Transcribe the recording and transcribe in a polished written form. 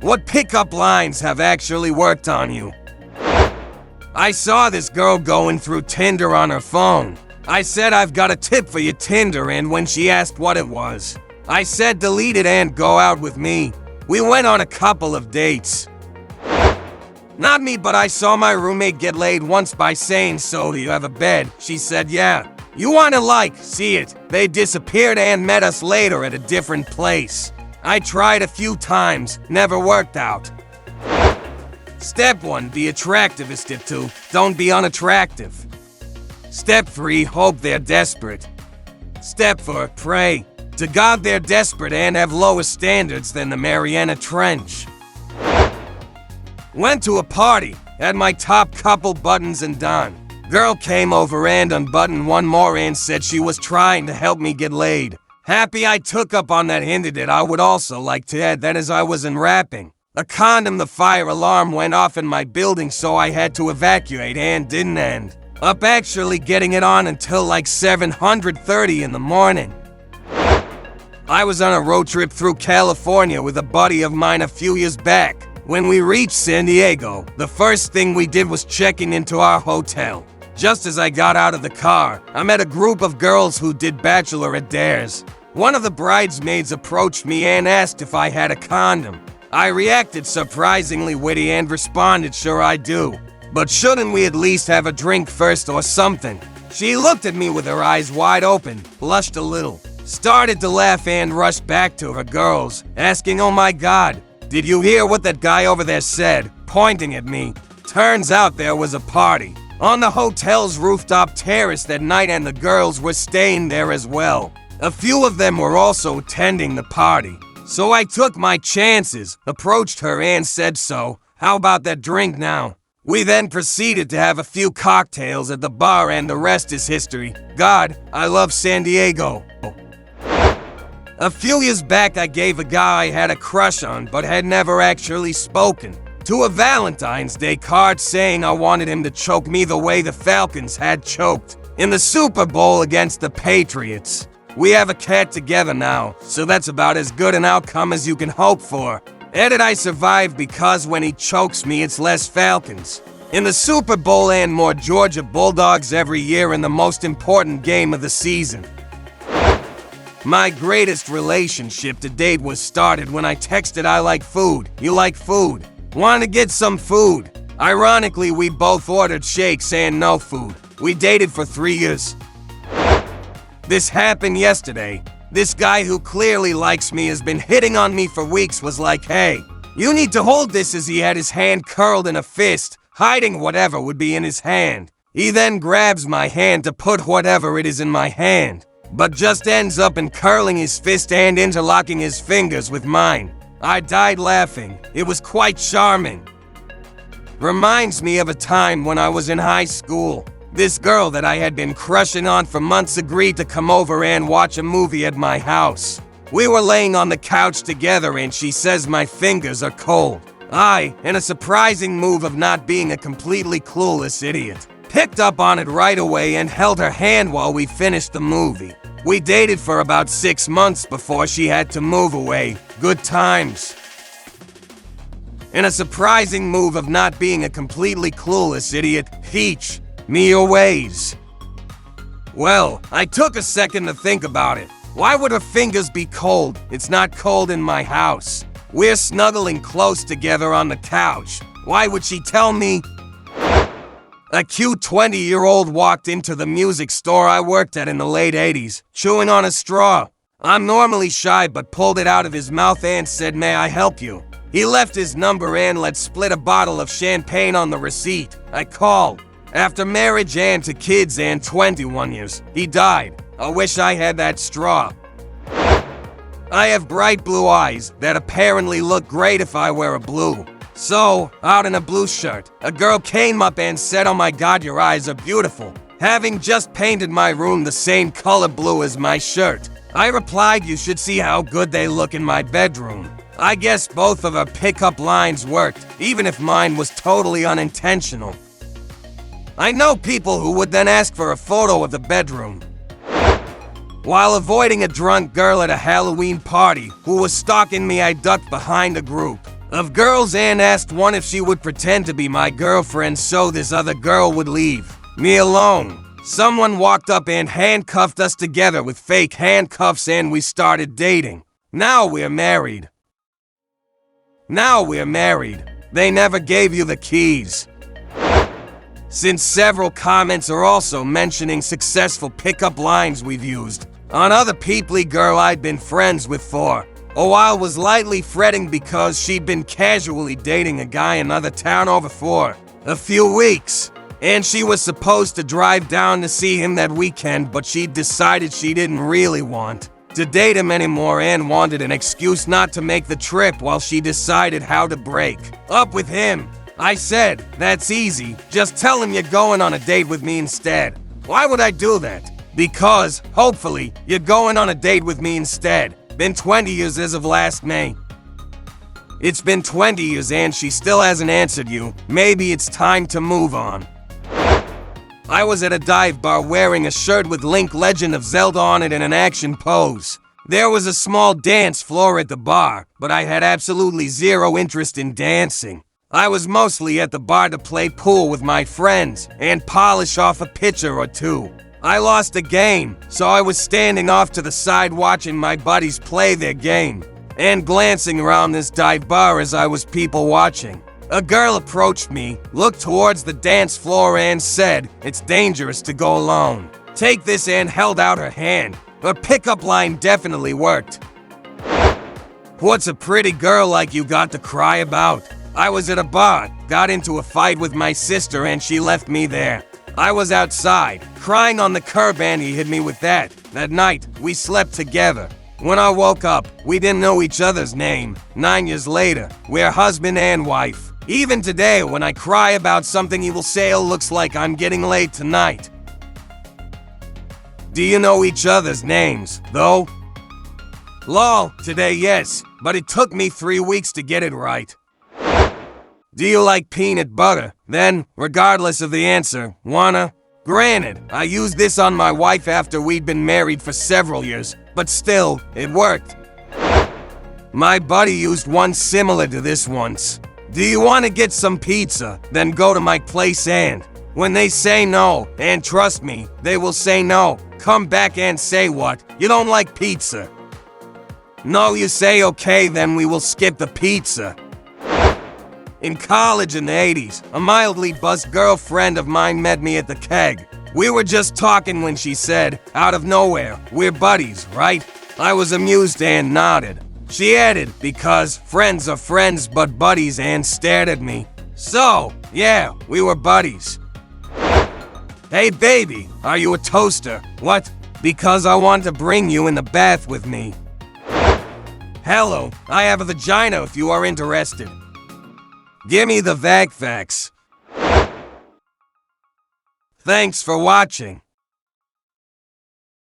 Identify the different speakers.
Speaker 1: What pickup lines have actually worked on you? I saw this girl going through Tinder on her phone. I said I've got a tip for your Tinder, and when she asked what it was, I said delete it and go out with me. We went on a couple of dates. Not me, but I saw my roommate get laid once by saying, "So, do you have a bed?" She said, "Yeah." You wanna see it? They disappeared and met us later at a different place. I tried a few times, never worked out. Step 1, be attractive. Step 2, don't be unattractive. Step 3, hope they're desperate. Step 4, pray to God they're desperate and have lower standards than the Mariana Trench. Went to a party, had my top couple buttons undone. Girl came over and unbuttoned one more and said she was trying to help me get laid. Happy I took up on that, hinted that I would also like to add that as I was unwrapping a condom, the fire alarm went off in my building, so I had to evacuate and didn't end up actually getting it on until like 7:30 in the morning. I was on a road trip through California with a buddy of mine a few years back. When we reached San Diego, the first thing we did was checking into our hotel. Just as I got out of the car, I met a group of girls who did bachelorette dares. One of the bridesmaids approached me and asked if I had a condom. I reacted surprisingly witty and responded, "Sure I do. But shouldn't we at least have a drink first or something?" She looked at me with her eyes wide open, blushed a little, started to laugh and rushed back to her girls, asking, "Oh my God, did you hear what that guy over there said?" Pointing at me. Turns out there was a party on the hotel's rooftop terrace that night, and the girls were staying there as well. A few of them were also attending the party. So I took my chances, approached her and said, "So, how about that drink now?" We then proceeded to have a few cocktails at the bar, and the rest is history. God, I love San Diego. A few years back, I gave a guy I had a crush on but had never actually spoken to a Valentine's Day card saying I wanted him to choke me the way the Falcons had choked in the Super Bowl against the Patriots. We have a cat together now, so that's about as good an outcome as you can hope for. Edit, I survived because when he chokes me, it's less Falcons in the Super Bowl and more Georgia Bulldogs every year in the most important game of the season. My greatest relationship to date was started when I texted, "I like food. You like food? Want to get some food?" Ironically, we both ordered shakes and no food. We dated for 3 years. This happened yesterday. This guy who clearly likes me, has been hitting on me for weeks, was like, "Hey, you need to hold this," as he had his hand curled in a fist, hiding whatever would be in his hand. He then grabs my hand to put whatever it is in my hand, but just ends up in curling his fist and interlocking his fingers with mine. I died laughing. It was quite charming. Reminds me of a time when I was in high school. This girl that I had been crushing on for months agreed to come over and watch a movie at my house. We were laying on the couch together and she says my fingers are cold. I, in a surprising move of not being a completely clueless idiot, picked up on it right away and held her hand while we finished the movie. We dated for about 6 months before she had to move away. Good times. In a surprising move of not being a completely clueless idiot, Peach me your ways. Well, I took a second to think about it. Why would her fingers be cold? It's not cold in my house. We're snuggling close together on the couch. Why would she tell me? A cute 20-year-old walked into the music store I worked at in the late 80s, chewing on a straw. I'm normally shy but pulled it out of his mouth and said, "May I help you?" He left his number and let's split a bottle of champagne on the receipt. I called. After marriage and to kids and 21 years, he died. I wish I had that straw. I have bright blue eyes that apparently look great if I wear a blue. So, out in a blue shirt, a girl came up and said, "Oh my God, your eyes are beautiful," having just painted my room the same color blue as my shirt. I replied, "You should see how good they look in my bedroom." I guess both of her pickup lines worked, even if mine was totally unintentional. I know people who would then ask for a photo of the bedroom. While avoiding a drunk girl at a Halloween party who was stalking me, I ducked behind a group. of girls and asked one if she would pretend to be my girlfriend so this other girl would leave me alone. Someone walked up and handcuffed us together with fake handcuffs and we started dating. Now we're married. They never gave you the keys. Since several comments are also mentioning successful pickup lines we've used on other peoply girl I'd been friends with for a while was lightly fretting because she'd been casually dating a guy in another town over for a few weeks. And she was supposed to drive down to see him that weekend, but she decided she didn't really want to date him anymore and wanted an excuse not to make the trip while she decided how to break up with him. I said, that's easy, just tell him you're going on a date with me instead. Why would I do that? Because, hopefully, you're going on a date with me instead. Been 20 years as of last May. It's been 20 years and she still hasn't answered you. Maybe it's time to move on. I was at a dive bar wearing a shirt with Link Legend of Zelda on it in an action pose. There was a small dance floor at the bar, but I had absolutely zero interest in dancing. I was mostly at the bar to play pool with my friends and polish off a pitcher or two. I lost a game, so I was standing off to the side watching my buddies play their game and glancing around this dive bar as I was people watching. A girl approached me, looked towards the dance floor and said, "It's dangerous to go alone. Take this," and held out her hand. Her pickup line definitely worked. What's a pretty girl like you got to cry about? I was at a bar, got into a fight with my sister and she left me there. I was outside, crying on the curb and he hit me with that. That night, we slept together. When I woke up, we didn't know each other's name. 9 years later, we're husband and wife. Even today, when I cry about something he will say, "It looks like I'm getting laid tonight." Do you know each other's names, though? Lol, today yes, but it took me 3 weeks to get it right. Do you like peanut butter? Then, regardless of the answer, wanna? Granted, I used this on my wife after we'd been married for several years, but still, it worked. My buddy used one similar to this once. Do you want to get some pizza? Then go to my place and when they say no, and trust me, they will say no, come back and say what? You don't like pizza? No, you say okay, then we will skip the pizza. In college in the 80s, a mildly buzzed girlfriend of mine met me at the keg. We were just talking when she said, out of nowhere, "We're buddies, right?" I was amused and nodded. She added, "Because friends are friends but buddies," and stared at me. So, yeah, we were buddies. Hey baby, are you a toaster? What? Because I want to bring you in the bath with me. Hello, I have a vagina if you are interested. Give me the vac facts. Thanks for watching.